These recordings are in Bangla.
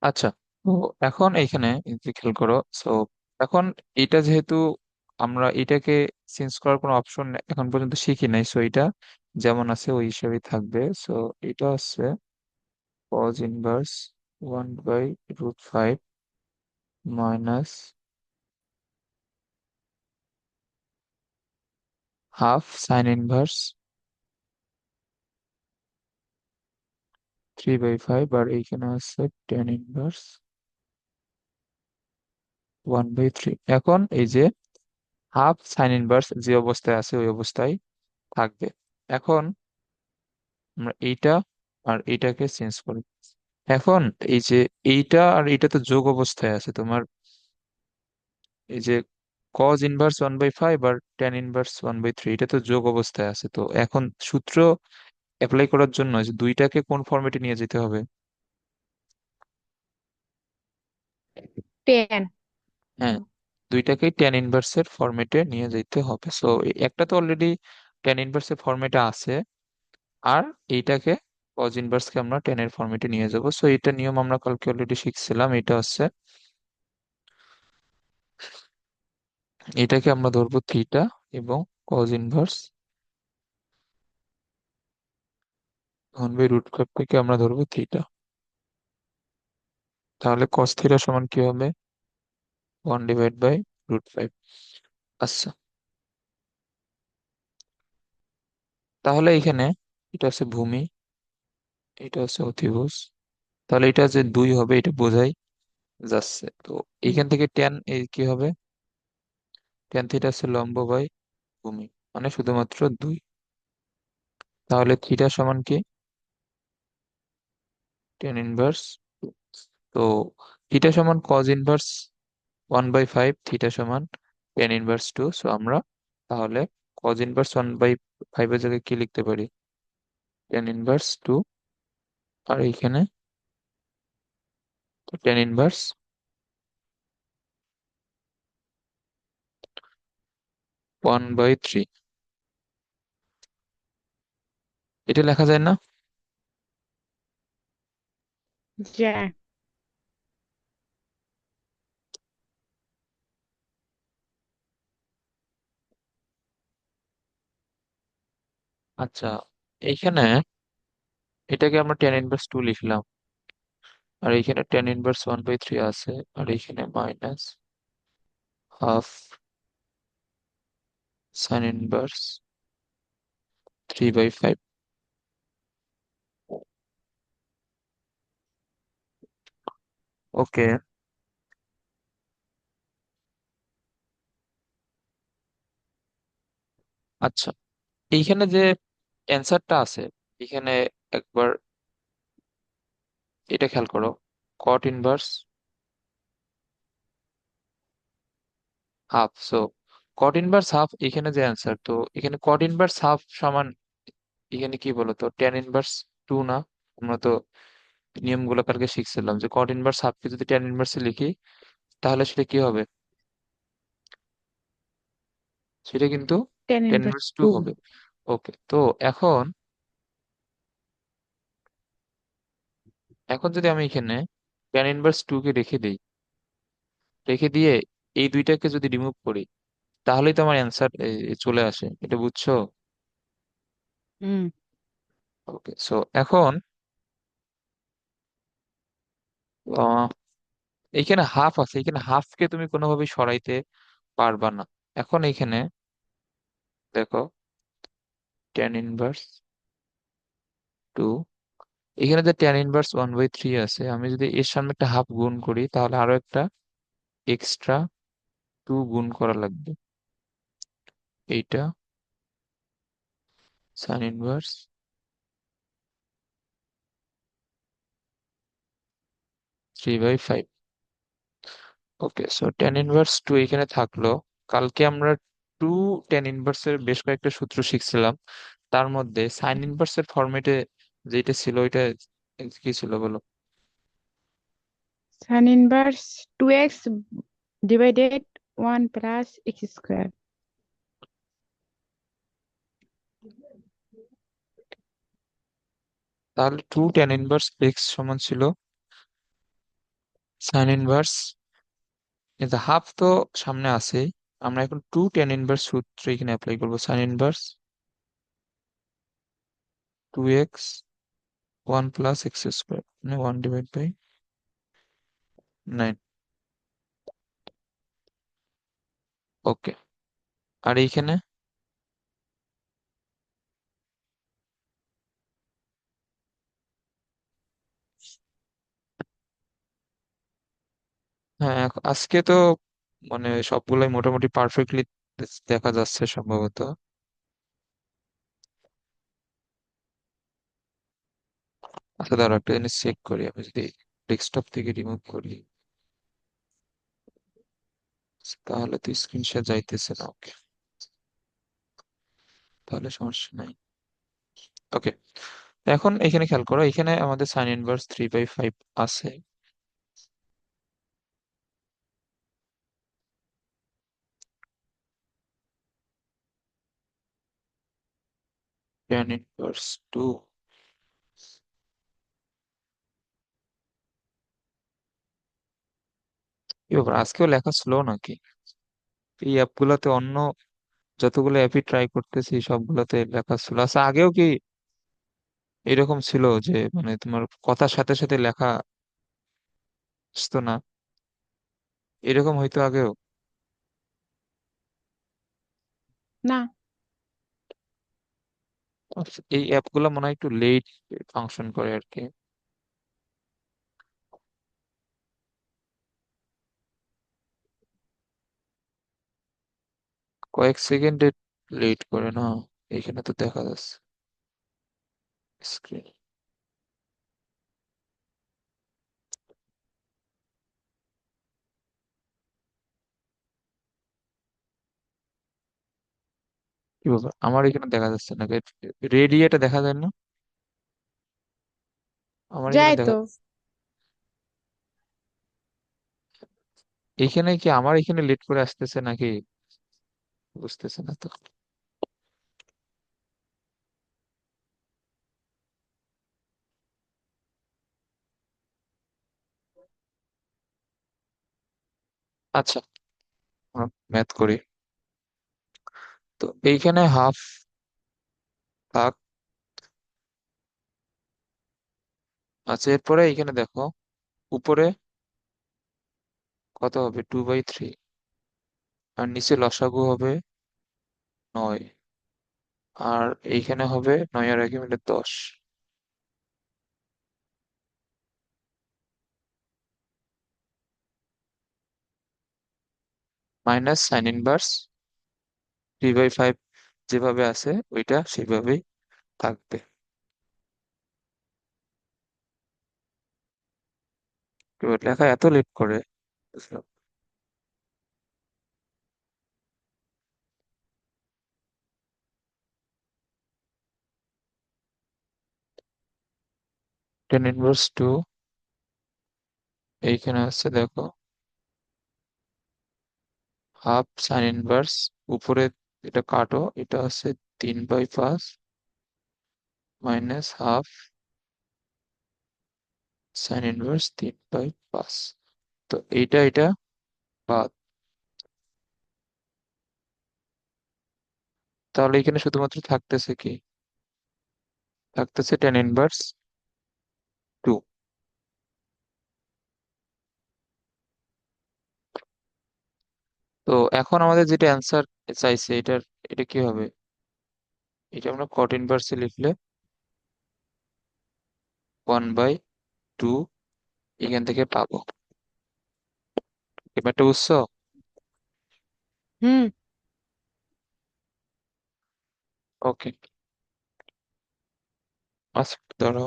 আচ্ছা, তো এখন এইখানে যে খেয়াল করো। সো এখন এটা যেহেতু আমরা এটাকে চেঞ্জ করার কোনো অপশন এখন পর্যন্ত শিখি নাই, সো এটা যেমন আছে ওই হিসেবেই থাকবে। সো এটা হচ্ছে cos inverse 1/√5 minus half sign inverse 3/5, আর এইখানে আছে টেন ইনভার্স 1/3। এখন এই যে হাফ সাইন ইনভার্স যে অবস্থায় আছে ওই অবস্থায় থাকবে। এখন আমরা এইটা আর এইটাকে চেঞ্জ করি। এখন এই যে এইটা আর এইটা তো যোগ অবস্থায় আছে তোমার। এই যে cos ইনভার্স 1/5 আর tan ইনভার্স 1/3 এটা তো যোগ অবস্থায় আছে। তো এখন সূত্র অ্যাপ্লাই করার জন্য যে দুইটাকে কোন ফরম্যাটে নিয়ে যেতে হবে? টেন। হ্যাঁ, দুইটাকেই tan ইনভার্সের ফরম্যাটে নিয়ে যেতে হবে। সো একটা তো অলরেডি tan ইনভার্সের ফরম্যাটে আছে, আর এইটাকে cos ইনভার্সকে আমরা tan এর ফরম্যাটে নিয়ে যাব। সো এটা নিয়ম আমরা কালকে অলরেডি শিখছিলাম। এটা হচ্ছে, এটাকে আমরা ধরবো থিটা, এবং cos ইনভার্স 1/√5 থেকে আমরা ধরবো থিটা। তাহলে cos থিটা সমান কি হবে? 1/√5। আচ্ছা, তাহলে এখানে এটা হচ্ছে ভূমি, এটা হচ্ছে অতিভুজ। তাহলে এটা যে দুই হবে এটা বোঝাই যাচ্ছে। তো হুম। এইখান থেকে ট্যান এই কি হবে? ট্যান থিটা হচ্ছে লম্ব বাই ভূমি, মানে শুধুমাত্র দুই। তাহলে থিটা সমান কি? Tan inverse. তো থিটা সমান কজ ইনভার্স 1/5, থিটা সমান ট্যান ইনভার্স 2। সো আমরা তাহলে কজ ইনভার্স 1/5 এর জায়গায় কি লিখতে পারি? Tan inverse 2। আর এইখানে ট্যান ইনভার্স 1/3। এটা লেখা যায় না? যায়। আচ্ছা, এইখানে এটাকে আমরা ট্যান ইনভার্স 2 লিখলাম, আর এইখানে ট্যান ইনভার্স 1/3 আছে, আর এইখানে মাইনাস হাফ সাইন ইনভার্স 3/5। ওকে। আচ্ছা, এইখানে যে অ্যান্সারটা আছে, এখানে একবার এটা খেয়াল করো। কট ইনভার্স হাফ। সো কট ইনভার্স হাফ এখানে যে অ্যান্সার, তো এখানে কট ইনভার্স হাফ সমান এখানে কি বলতো ট্যান ইনভার্স 2 না? আমরা তো নিয়মগুলো কালকে শিখছিলাম যে কট ইনভার্স হাফকে যদি ট্যান ইনভার্সে লিখি তাহলে সেটা কি হবে? সেটা কিন্তু ten tan inverse inverse 2 two. হবে। ওকে, তো এখন এখন যদি আমি এখানে ট্যান ইনভার্স 2 কে রেখে দিই, রেখে দিয়ে এই দুইটাকে যদি রিমুভ করি, তাহলেই তো আমার অ্যান্সার চলে আসে। এটা বুঝছো? হুম। ওকে, সো এখন আহ, এইখানে হাফ আছে, এখানে হাফকে তুমি কোনোভাবেই সরাইতে পারবা না। এখন এইখানে দেখো ট্যান ইনভার্স 2, এখানে যে ট্যান ইনভার্স 1/3 আছে, আমি যদি এর সামনে একটা হাফ গুণ করি তাহলে আরো একটা এক্সট্রা 2 গুণ করা লাগবে। এইটা সাইন ইনভার্স 3/5। ওকে, সো ট্যান ইনভার্স 2 এখানে থাকলো। কালকে আমরা টু ট্যান ইনভার্সের বেশ কয়েকটা সূত্র শিখছিলাম। তার মধ্যে সাইন ইনভার্সের ফরম্যাটে যেটা ছিল ওইটা কি ছিল বলো? Sign inverse 2x divided 1 plus x square. তাহলে টু ট্যান ইনভার্স এক্স সমান ছিল সাইন ইনভার্স, কিন্তু হাফ তো সামনে আছে, আমরা এখন 2 tan ইনভার্স সূত্র এখানে অ্যাপ্লাই করবো। সাইন ইনভার্স 2x 1 + x² মানে 1/9। ওকে। আর এইখানে, হ্যাঁ আজকে তো মানে সবগুলাই মোটামুটি পারফেক্টলি দেখা যাচ্ছে সম্ভবত। আচ্ছা দাঁড়াও, একটা জিনিস চেক করি, আমি যদি ডেস্কটপ থেকে রিমুভ করি তাহলে তো স্ক্রিনশট যাইতেছে না। ওকে, তাহলে সমস্যা নাই। ওকে, এখন এখানে খেয়াল করো, এখানে আমাদের সাইন ইনভার্স 3/5 আছে। tan−2। কি ব্যাপার, আজকেও লেখা স্লো নাকি? এই অ্যাপগুলোতে, অন্য যতগুলো অ্যাপই ট্রাই করতেছি সবগুলোতে লেখা স্লো। আচ্ছা আগেও কি এরকম ছিল যে মানে তোমার কথার সাথে সাথে লেখা আসতো না? এরকম হয়তো আগেও। না, আচ্ছা, এই অ্যাপগুলো মনে হয় একটু লেট ফাংশন করে আর কি। কয়েক সেকেন্ডে লেট করে না, এখানে তো দেখা যাচ্ছে স্ক্রিন। কি ব্যাপার, আমার এখানে দেখা যাচ্ছে না? রেডি এটা দেখা যায় না? আমার এখানে যায় দেখা, তো। এখানে কি আমার এখানে লেট করে আসতেছে নাকি? বুঝতেছে না তো। আচ্ছা, ম্যাথ করি। তো এইখানে হাফ থাক। আচ্ছা, এরপরে এইখানে দেখো, উপরে কত হবে? 2/3। আর নিচে লসাগু হবে 9। আর এইখানে হবে 9 আর 1 মিলে 10, মাইনাস সাইন ইনভার্স 3/5 যেভাবে আছে ওইটা সেভাবেই থাকবে। এবার লেখা এত লেট করে, বুঝলাম। tan−2 এইখানে আছে দেখো, হাফ সাইন ইনভার্স উপরে, এটা কাটো, এটা আছে 3/5 মাইনাস হাফ সাইন ইনভার্স 3/5। তো এটা বাদ। তাহলে এখানে শুধুমাত্র থাকতেছে কি? থাকতেছে tan−2। তো এখন আমাদের যেটা অ্যান্সার চাইছে এটার, এটা কি হবে? এটা আমরা কট ইনভার্সে লিখলে 1/2 এখান থেকে পাবো। এবারটা বুঝছো? হুম। ওকে, আচ্ছা ধরো।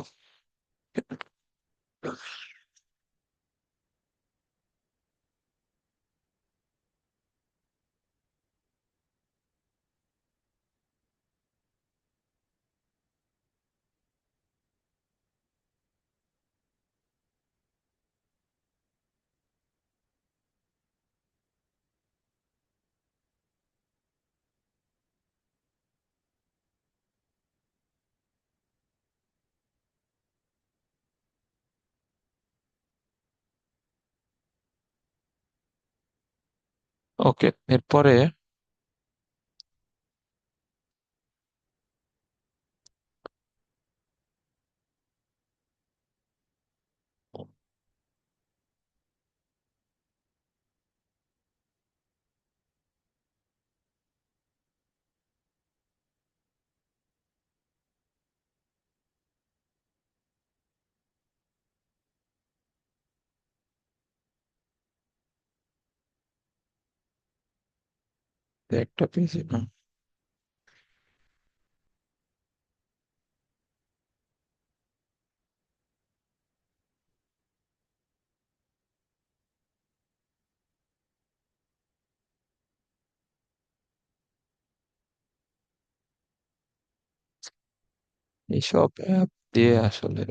ওকে, এরপরে একটা পেজে না, এইসব অ্যাপ দিয়ে আসলে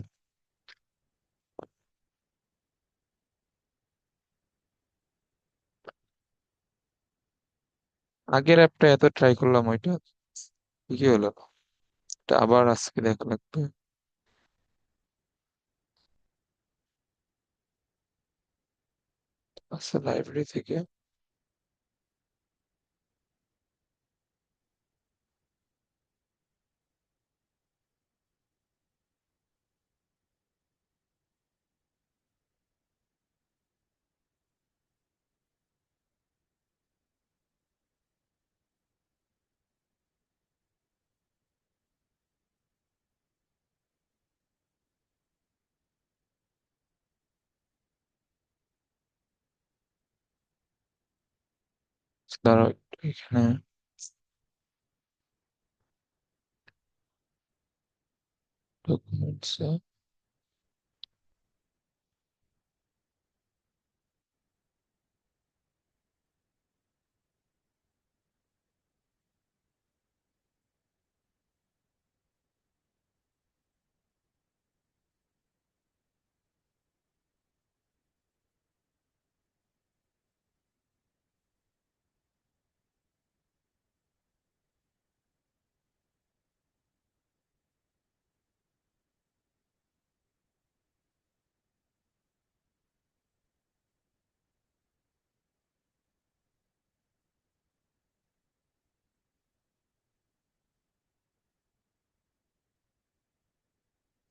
আগের অ্যাপটা এত ট্রাই করলাম, ওইটা কি হলো, এটা আবার আজকে দেখা লাগবে। আচ্ছা, লাইব্রেরি থেকে দাঁড়াও একটু এখানে ডকুমেন্টস।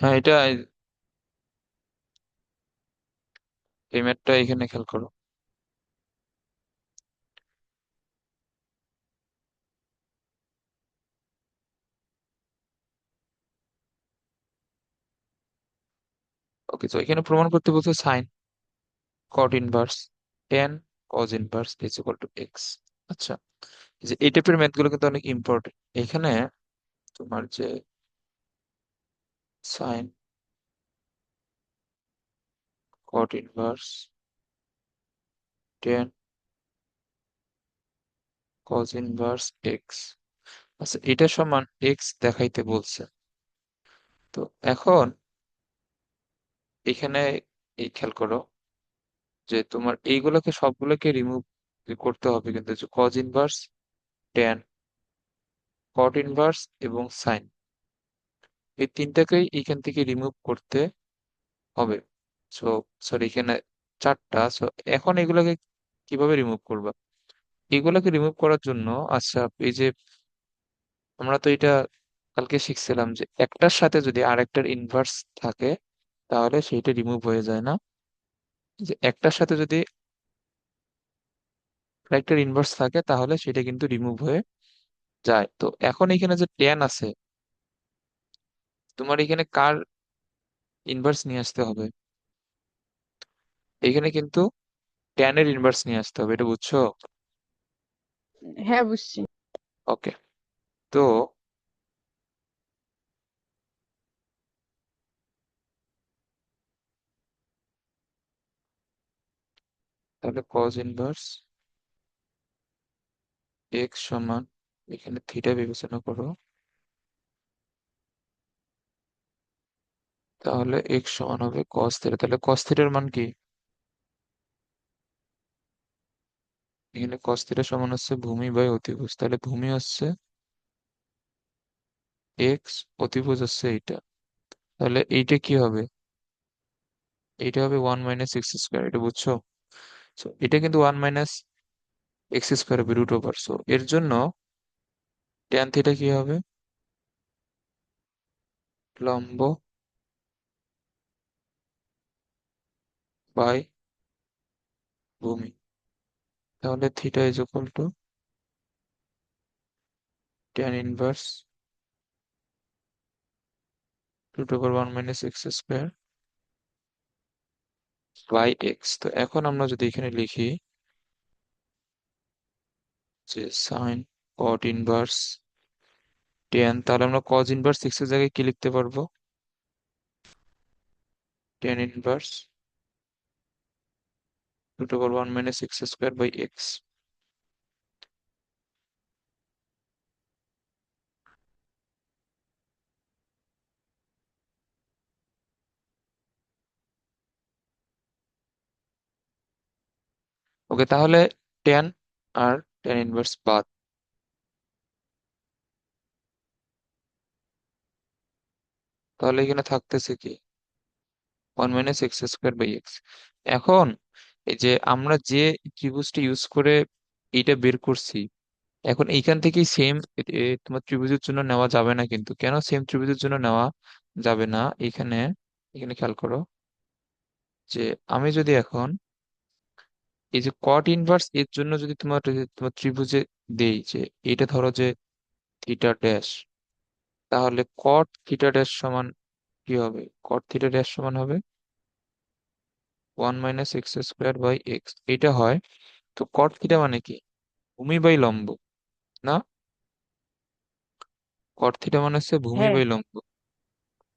হ্যাঁ, এটা এই ম্যাথটা এখানে খেয়াল করো। ওকে, তো এখানে প্রমাণ করতে বলছে sign caught inverse ten cos inverse is equal two x. আচ্ছা, এই যে এই টাইপের ম্যাথ গুলো কিন্তু অনেক ইম্পর্টেন্ট। এখানে তোমার যে সাইন কট inverse ten cos inverse x, আচ্ছা এটা সমান এক্স দেখাইতে বলছে। তো এখন এখানে এই খেয়াল করো যে তোমার এইগুলোকে সবগুলোকে রিমুভ করতে হবে, কিন্তু যে কজ ইনভার্স, ট্যান, কট ইনভার্স এবং সাইন, এই তিনটাকেই এখান থেকে রিমুভ করতে হবে। সো সরি, এখানে চারটা। সো এখন এগুলোকে কিভাবে রিমুভ করবা? এগুলোকে রিমুভ করার জন্য, আচ্ছা এই যে আমরা তো এটা কালকে শিখছিলাম যে একটার সাথে যদি আরেকটার ইনভার্স থাকে তাহলে সেইটা রিমুভ হয়ে যায় না। যে একটার সাথে যদি আরেকটার ইনভার্স থাকে তাহলে সেটা কিন্তু রিমুভ হয়ে যায়। তো এখন এখানে যে ট্যান আছে, তোমার এখানে কার ইনভার্স নিয়ে আসতে হবে? এখানে কিন্তু ট্যানের ইনভার্স নিয়ে আসতে হবে, এটা বুঝছো? হ্যাঁ, বুঝছি। ওকে, তো তাহলে কজ ইনভার্স এক্স সমান, এখানে থিটা বিবেচনা করো, তাহলে এক্স সমান হবে কস থিটা। তাহলে কস থিটার মান কি? এখানে কস থিটা সমান হচ্ছে ভূমি বাই অতিভুজ, তাহলে ভূমি হচ্ছে এক্স, অতিভুজ হচ্ছে এইটা। তাহলে এইটা কি হবে? এইটা হবে ওয়ান মাইনাস এক্স স্কোয়ার, এটা বুঝছো? So, এটা কিন্তু ওয়ান মাইনাস এক্স স্কোয়ার হবে রুট ওভার, সো এর জন্য ট্যান থিটা কি হবে? লম্ব বাই ভূমি। তাহলে theta is equal to tan inverse root over 1 - x² by x. তো এখন আমরা যদি এখানে লিখি যে সাইন কট ইনভার্স ট্যান, তাহলে আমরা কজ ইনভার্স এক্স এর জায়গায় কি লিখতে পারবো? Tan inverse root over 1 - x² by x. Okay, তাহলে ট্যান আর ট্যান ইনভার্স বাদ, তাহলে এখানে থাকতেছে কি 1 - x² বাই এক্স। এখন এই যে আমরা যে ত্রিভুজটি ইউজ করে এইটা বের করছি, এখন এইখান থেকেই সেম তোমার ত্রিভুজের জন্য নেওয়া যাবে না, কিন্তু কেন সেম ত্রিভুজের জন্য নেওয়া যাবে না? এখানে এখানে খেয়াল করো যে আমি যদি এখন এই যে কট ইনভার্স এর জন্য যদি তোমার ত্রিভুজে দেই যে এটা ধরো যে থিটা ড্যাশ, তাহলে কট থিটা ড্যাশ সমান কি হবে? কট থিটা ড্যাশ সমান হবে 1 - x² বাই এক্স, এটা হয়। তো কট থিটা মানে কি? ভূমি বাই লম্ব, না? কট থিটা মানে হচ্ছে ভূমি হ্যাঁ বাই লম্ব।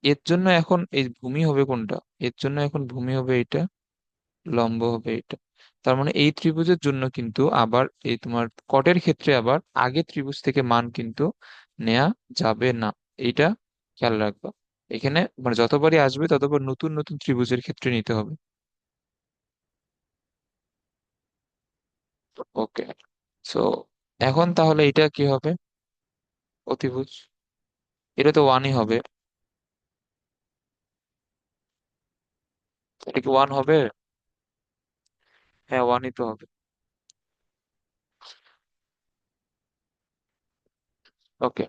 এর জন্য এখন এই ভূমি হবে কোনটা? এর জন্য এখন ভূমি হবে এটা, লম্ব হবে এটা। তার মানে এই ত্রিভুজের জন্য কিন্তু আবার এই তোমার কটের ক্ষেত্রে আবার আগে ত্রিভুজ থেকে মান কিন্তু নেওয়া যাবে না। এইটা খেয়াল রাখবা। এখানে মানে যতবারই আসবে ততবার নতুন নতুন ত্রিভুজের ক্ষেত্রে নিতে হবে। ওকে, সো এখন তাহলে এটা কি হবে? অতিভুজ। এটা তো ওয়ানই হবে। এটা কি ওয়ান হবে? হ্যাঁ, ওয়ানই তো হবে। ওকে,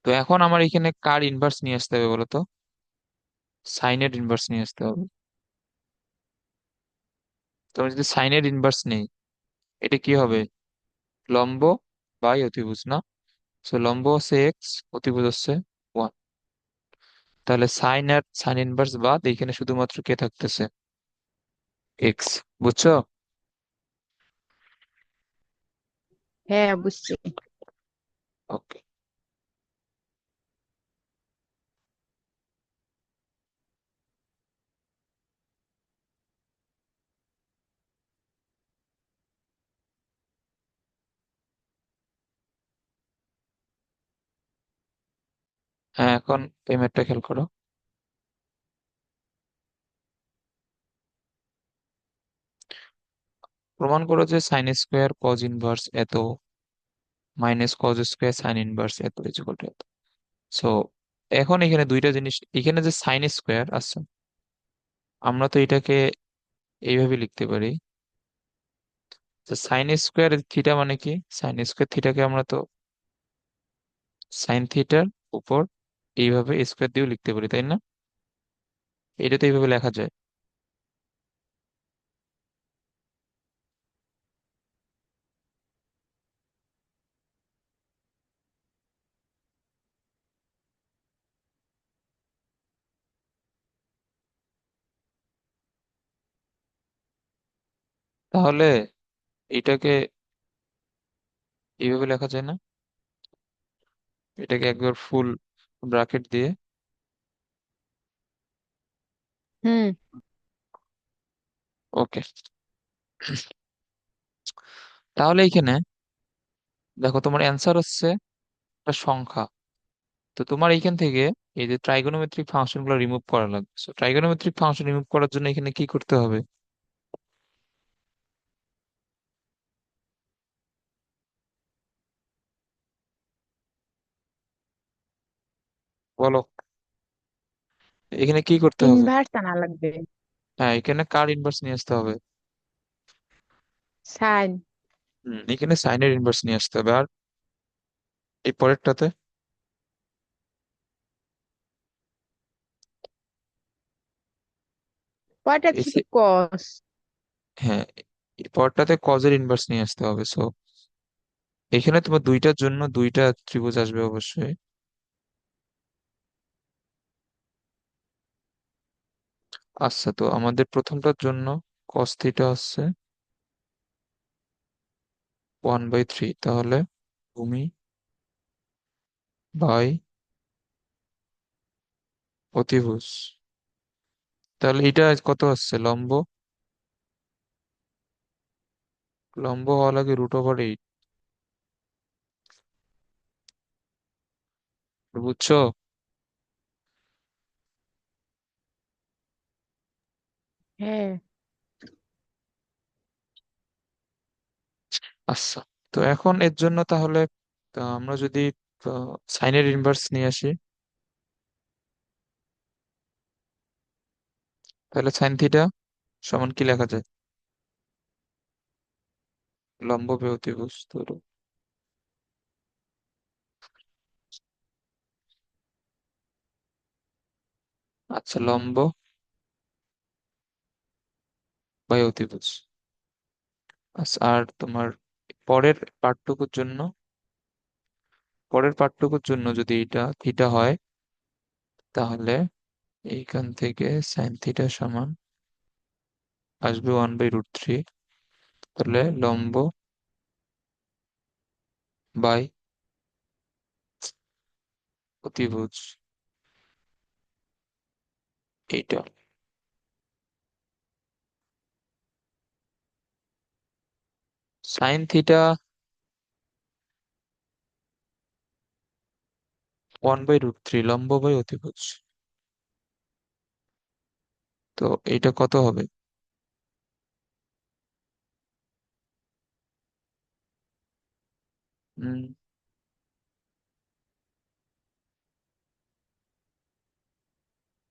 তো এখন আমার এখানে কার ইনভার্স নিয়ে আসতে হবে বলো তো? সাইনের ইনভার্স নিয়ে আসতে হবে। তো আমি যদি সাইনের ইনভার্স নেই, এটা কি হবে? লম্ব বাই অতিভুজ, না? সো লম্ব হচ্ছে এক্স, অতিভুজ হচ্ছে ওয়ান। তাহলে সাইন আর সাইন ইনভার্স বাদ, এখানে শুধুমাত্র কে থাকতেছে? এক্স। বুঝছো? হ্যাঁ বুঝছি। ওকে, হ্যাঁ, এখন এই ম্যাথটা খেয়াল করো। প্রমাণ করো যে সাইন স্কোয়ার কজ ইনভার্স এত minus cos square sine inverse এত ইকুয়াল টু এত। সো এখন এখানে দুইটা জিনিস, এখানে যে সাইন স্কোয়ার আছে, আমরা তো এটাকে এইভাবে লিখতে পারি যে সাইন স্কোয়ার থিটা মানে কি? সাইন স্কোয়ার থিটাকে আমরা তো সাইন থিটার উপর এইভাবে স্কোয়ার দিয়েও লিখতে পারি, তাই না? এটা তো এইভাবে লেখা যায়। তাহলে এটাকে এইভাবে লেখা যায় না? এটাকে একবার ফুল ব্রাকেট দিয়ে। হুম। ওকে, তাহলে এখানে দেখো তোমার অ্যান্সার হচ্ছে একটা সংখ্যা। তো তোমার এইখান থেকে এই যে ট্রাইগোনোমেট্রিক ফাংশন গুলো রিমুভ করা লাগবে। তো ট্রাইগোনোমেট্রিক ফাংশন রিমুভ করার জন্য এখানে কি করতে হবে বলো? এখানে কি করতে হবে? ইনভার্স আনা লাগবে। হ্যাঁ, এখানে কার ইনভার্স নিয়ে আসতে হবে? সাইন। এখানে সাইনের ইনভার্স নিয়ে আসতে হবে। আর এই পরেরটাতে, What এই actually cos? হ্যাঁ, এই পরেরটাতে কজের ইনভার্স নিয়ে আসতে হবে। সো এখানে তোমার দুইটার জন্য দুইটা ত্রিভুজ আসবে অবশ্যই। আচ্ছা, তো আমাদের প্রথমটার জন্য কস থিটা হচ্ছে 1/3, তাহলে ভূমি বাই অতিভুজ। তাহলে এটা কত আসছে লম্ব? লম্ব হওয়া লাগে √8। বুঝছো? হ্যাঁ, আচ্ছা, তো এখন এর জন্য তাহলে আমরা যদি সাইনের ইনভার্স নিয়ে আসি, তাহলে সাইন থিটা সমান কি লেখা যায়? লম্ব বাই অতিভুজ ধরো। আচ্ছা, লম্ব বাই অতিভুজ। আচ্ছা, আর তোমার পরের পার্টটুকুর জন্য, যদি এটা থিটা হয়, তাহলে এইখান থেকে সাইন থিটা সমান আসবে 1/√3। তাহলে লম্ব বাই অতিভুজ এইটা। সাইন থিটা 1/√3 লম্ব বাই অতিভুজ। তো এইটা কত হবে?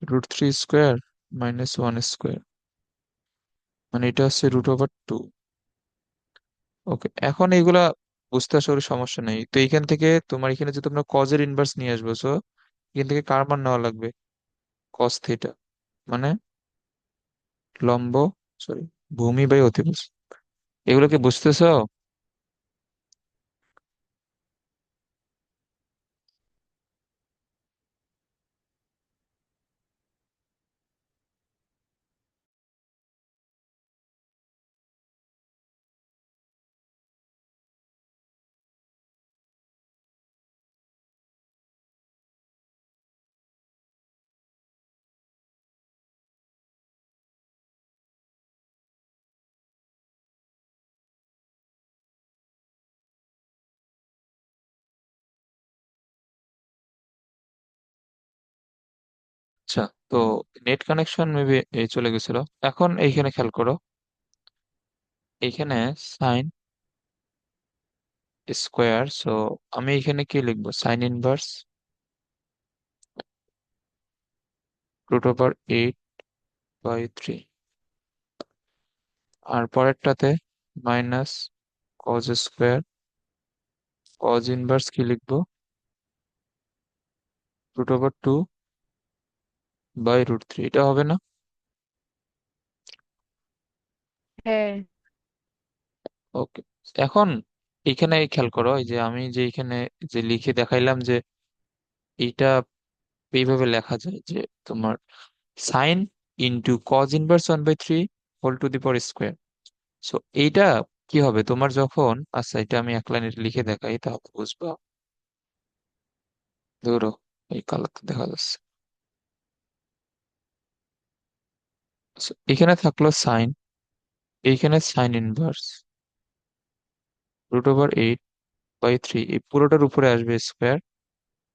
√3² -1², মানে এটা হচ্ছে √2। ওকে, এখন এইগুলা বুঝতে আসলে সমস্যা নেই। তো এইখান থেকে তোমার এখানে যে তোমরা কজের ইনভার্স নিয়ে আসবে, সো এখান থেকে কার মান নেওয়া লাগবে? কস থিটা, মানে লম্ব, সরি, ভূমি বাই অতিভুজ। এগুলো কি বুঝতেছো? আচ্ছা, তো নেট কানেকশন মেবি এই চলে গেছিল। এখন এইখানে খেয়াল করো, এইখানে সাইন স্কোয়ার, সো আমি এখানে কি লিখবো? Sine inverse √8/3। আর পরেরটাতে minus cos square, cos inverse কি লিখবো? √2/√3। এটা হবে না? হ্যাঁ, ওকে, এখন এখানে খেয়াল করো, এই যে আমি যে এখানে যে লিখে দেখাইলাম যে এইটা এইভাবে লেখা যায় যে তোমার sine into cos inverse 1/3 whole to the power square. So এইটা কি হবে তোমার যখন, আচ্ছা এটা আমি এক লাইনে লিখে দেখাই তাহলে বুঝবা। ধরো এই কালারটা দেখা যাচ্ছে। So, এখানে থাকলো সাইন, এইখানে সাইন ইনভার্স √8/3, এই পুরোটার উপরে আসবে স্কোয়ার,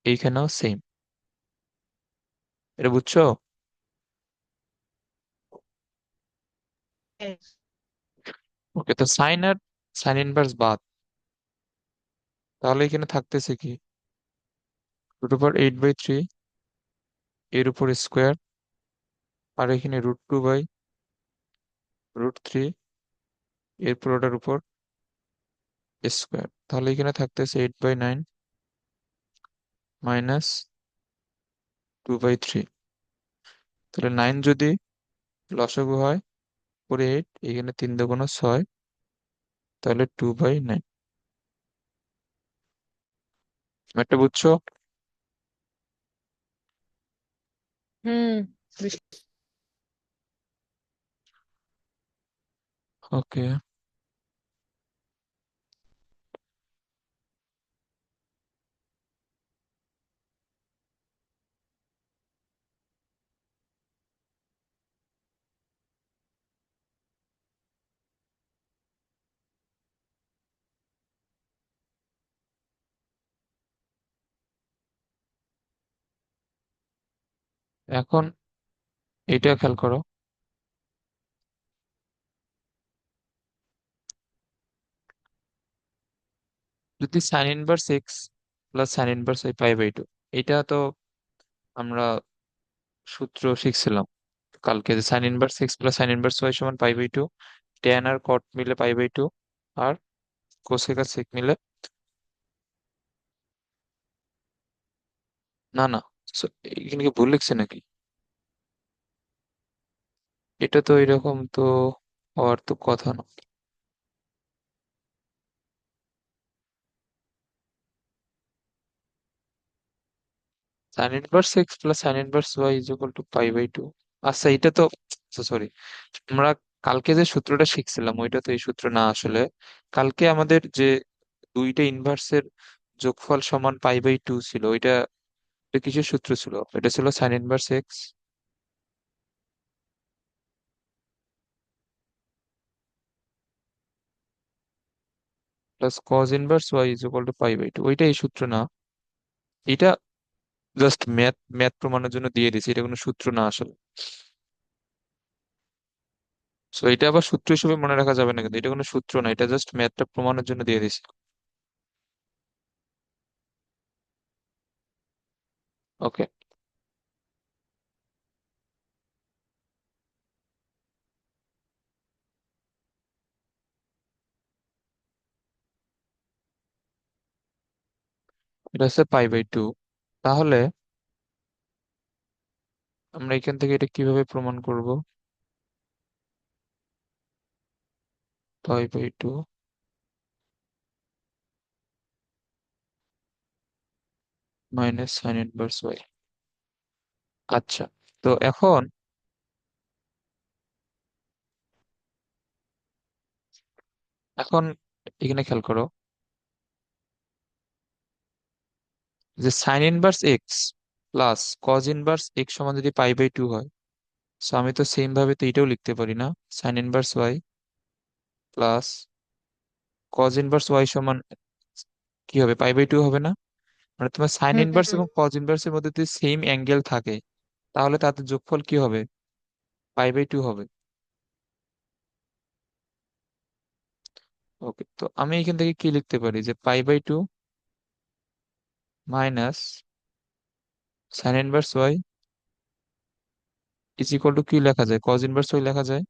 এইখানেও সেম। এটা বুঝছো? হ্যাঁ, ওকে, তো সাইন আর সাইন ইনভার্স বাদ, তাহলে এখানে থাকতেছে কি? √8/3 এর উপর স্কোয়ার, আর এখানে √2/√3 এর পুরোটার উপর স্কোয়ার, তাহলে এখানে থাকতেছে 8/9 মাইনাস 2/3। তাহলে 9 যদি লসাগু হয় 48, এখানে 3 × 6, তাহলে 2/9। একটা বুঝছো? হুম। ওকে, এখন এটা খেয়াল করো। যদি sine inverse x plus sine inverse হয় π/2, এটা তো আমরা সূত্র শিখছিলাম কালকে, যে sine inverse x plus sine inverse y সমান π/2, ট্যান আর কট মিলে π/2, আর কোসেক আর সেক মিলে, না না, এখানে কি ভুল লিখছে নাকি? এটা তো এরকম তো হওয়ার তো কথা না। Sine inverse x plus sine inverse y is equal to π/2। আচ্ছা, এটা তো, সরি, আমরা কালকে যে সূত্রটা শিখছিলাম ওইটা তো এই সূত্র না আসলে। কালকে আমাদের যে দুইটা ইনভার্সের যোগফল সমান π/2 ছিল, ওইটা এটা কিসের সূত্র ছিল? এটা ছিল sine inverse x plus cos inverse y is equal to π/2, ওইটা এই সূত্র না। এটা জাস্ট ম্যাথ ম্যাথ প্রমাণের জন্য দিয়ে দিছি, এটা কোনো সূত্র না আসলে। সো এটা আবার সূত্র হিসেবে মনে রাখা যাবে না, কিন্তু এটা কোনো সূত্র না, এটা জাস্ট ম্যাথটা প্রমাণের জন্য দিয়ে দিছি। ওকে, এটা হচ্ছে π/2। তাহলে আমরা এখান থেকে এটা কিভাবে প্রমাণ করব? π/2 মাইনাস সাইন ইনভার্স ওয়াই। আচ্ছা, তো এখন এখন এখানে খেয়াল করো যে sine inverse x plus cos inverse x সমান যদি π/2 হয়, সো আমি তো সেম ভাবে তো এটাও লিখতে পারি না, sine inverse y plus cos inverse y সমান কি হবে, π/2 হবে না? মানে তোমার সাইন ইনভার্স হুম। এবং কজ ইনভার্সের মধ্যে যদি সেম অ্যাঙ্গেল থাকে, তাহলে তাদের যোগফল কি হবে? π/2 হবে। ওকে, তো আমি এখান থেকে কি লিখতে পারি, যে π/2 minus sine inverse y is equal to কি লেখা যায়, কজ ইনভার্স ওয়াই লেখা যায়।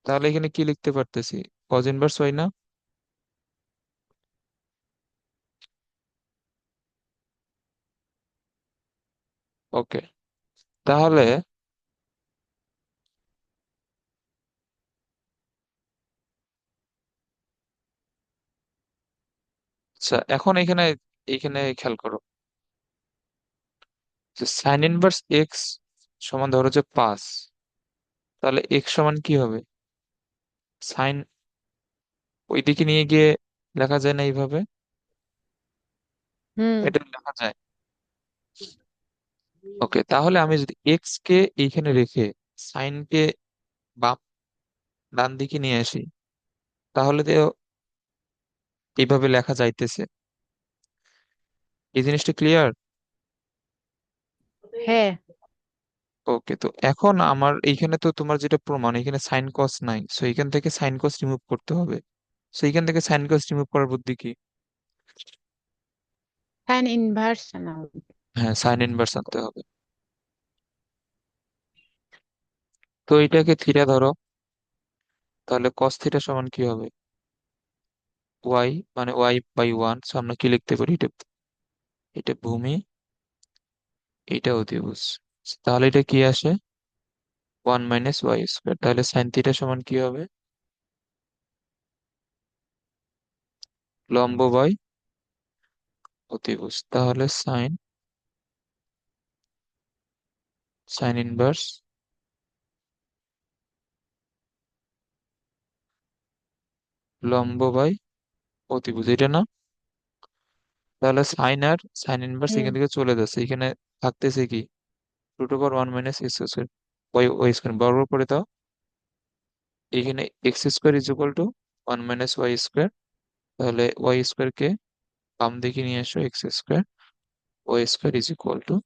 তাহলে এখানে কি লিখতে পারতেছি, কজ ইনভার্স ওয়াই না? ওকে, তাহলে আচ্ছা, এখন এখানে এখানে খেয়াল করো যে সাইন ইনভার্স এক্স সমান ধরো যে 5, তাহলে এক্স সমান কি হবে? সাইন ওইদিকে নিয়ে গিয়ে লেখা যায় না এইভাবে? হুম। এটা লেখা যায়। ওকে, তাহলে আমি যদি এক্স কে এইখানে রেখে সাইন কে বাম ডান দিকে নিয়ে আসি, তাহলে তো এইভাবে লেখা যাইতেছে। এই জিনিসটা ক্লিয়ার? হ্যাঁ। ওকে, তো এখন আমার এইখানে তো তোমার যেটা প্রমাণ, এখানে সাইন কস নাই, সো এখান থেকে সাইন কস রিমুভ করতে হবে। সো এখান থেকে সাইন কস রিমুভ করার বুদ্ধি কি? tan inverse নাও। হ্যাঁ, সাইন ইনভার্স আনতে হবে। তো এটাকে থিটা ধরো, তাহলে কস থিটা সমান কি হবে? ওয়াই, মানে ওয়াই/1। আমরা কি লিখতে পারি? এটা এটা ভূমি, এটা অতিভুজ। তাহলে এটা কি আসে? 1 - y²। তাহলে সাইন থিটা সমান কি হবে? লম্ব বাই অতিভুজ। তাহলে সাইন সাইন ইনভার্স লম্ব বাই অতিভুজ, এটা না? তাহলে সাইন আর সাইন ইনভার্স হুম। এখান থেকে চলে যাচ্ছে, এখানে থাকতেছে কি? √1 - x²। ওয়াই বর্গ করে দাও। এখানে x² = 1 - y²। তাহলে y² কে বাম দিকে নিয়ে আসো, x²। y² =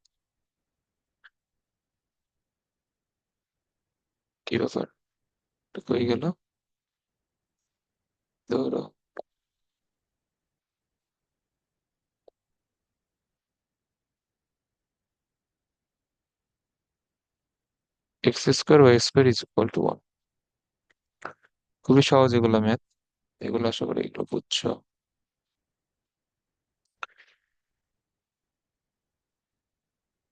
কি ব্যাপার, এটা কই গেল? ধরো x², y² = 1। খুবই সহজ এগুলো ম্যাথ, এগুলো আশা করি এগুলো বুঝছো।